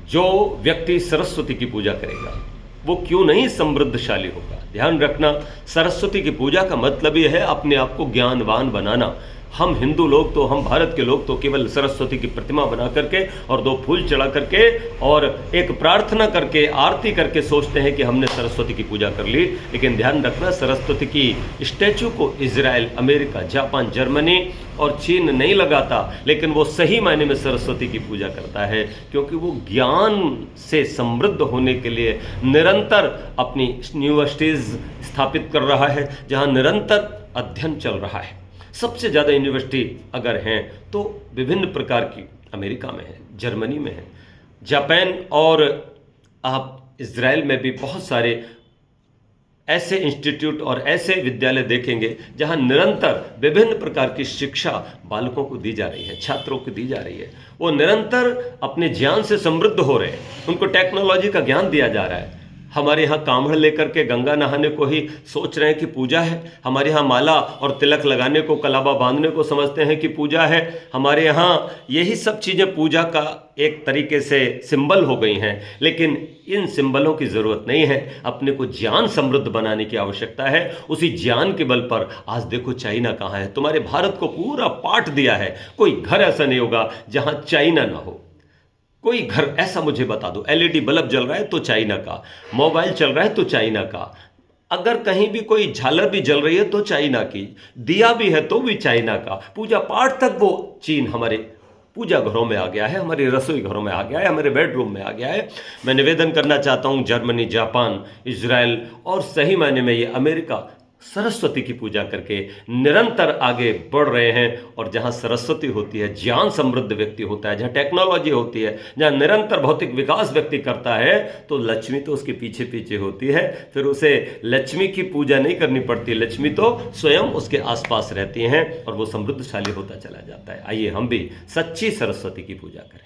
जो व्यक्ति सरस्वती की पूजा करेगा वो क्यों नहीं समृद्धशाली होगा। ध्यान रखना, सरस्वती की पूजा का मतलब यह है अपने आप को ज्ञानवान बनाना। हम हिंदू लोग तो, हम भारत के लोग तो केवल सरस्वती की प्रतिमा बना करके और 2 फूल चढ़ा करके और एक प्रार्थना करके, आरती करके सोचते हैं कि हमने सरस्वती की पूजा कर ली। लेकिन ध्यान रखना, सरस्वती की स्टैचू को इजराइल, अमेरिका, जापान, जर्मनी और चीन नहीं लगाता, लेकिन वो सही मायने में सरस्वती की पूजा करता है, क्योंकि वो ज्ञान से समृद्ध होने के लिए निरंतर अपनी यूनिवर्सिटीज़ स्थापित कर रहा है, जहाँ निरंतर अध्ययन चल रहा है। सबसे ज़्यादा यूनिवर्सिटी अगर हैं तो विभिन्न प्रकार की अमेरिका में है, जर्मनी में है, जापान और आप इज़राइल में भी बहुत सारे ऐसे इंस्टीट्यूट और ऐसे विद्यालय देखेंगे जहां निरंतर विभिन्न प्रकार की शिक्षा बालकों को दी जा रही है, छात्रों को दी जा रही है। वो निरंतर अपने ज्ञान से समृद्ध हो रहे हैं, उनको टेक्नोलॉजी का ज्ञान दिया जा रहा है। हमारे यहाँ कांवड़ लेकर के गंगा नहाने को ही सोच रहे हैं कि पूजा है। हमारे यहाँ माला और तिलक लगाने को, कलावा बांधने को समझते हैं कि पूजा है। हमारे यहाँ यही सब चीज़ें पूजा का एक तरीके से सिंबल हो गई हैं, लेकिन इन सिंबलों की ज़रूरत नहीं है। अपने को ज्ञान समृद्ध बनाने की आवश्यकता है। उसी ज्ञान के बल पर आज देखो चाइना कहाँ है। तुम्हारे भारत को पूरा पाठ दिया है। कोई घर ऐसा नहीं होगा जहाँ चाइना ना हो। कोई घर ऐसा मुझे बता दो, एलईडी बल्ब जल रहा है तो चाइना का, मोबाइल चल रहा है तो चाइना का, अगर कहीं भी कोई झालर भी जल रही है तो चाइना की, दिया भी है तो भी चाइना का, पूजा पाठ तक वो चीन हमारे पूजा घरों में आ गया है, हमारे रसोई घरों में आ गया है, हमारे बेडरूम में आ गया है। मैं निवेदन करना चाहता हूँ, जर्मनी, जापान, इजराइल और सही मायने में ये अमेरिका सरस्वती की पूजा करके निरंतर आगे बढ़ रहे हैं। और जहाँ सरस्वती होती है, ज्ञान समृद्ध व्यक्ति होता है, जहाँ टेक्नोलॉजी होती है, जहाँ निरंतर भौतिक विकास व्यक्ति करता है, तो लक्ष्मी तो उसके पीछे पीछे होती है। फिर उसे लक्ष्मी की पूजा नहीं करनी पड़ती, लक्ष्मी तो स्वयं उसके आसपास रहती हैं और वो समृद्धशाली होता चला जाता है। आइए हम भी सच्ची सरस्वती की पूजा करें।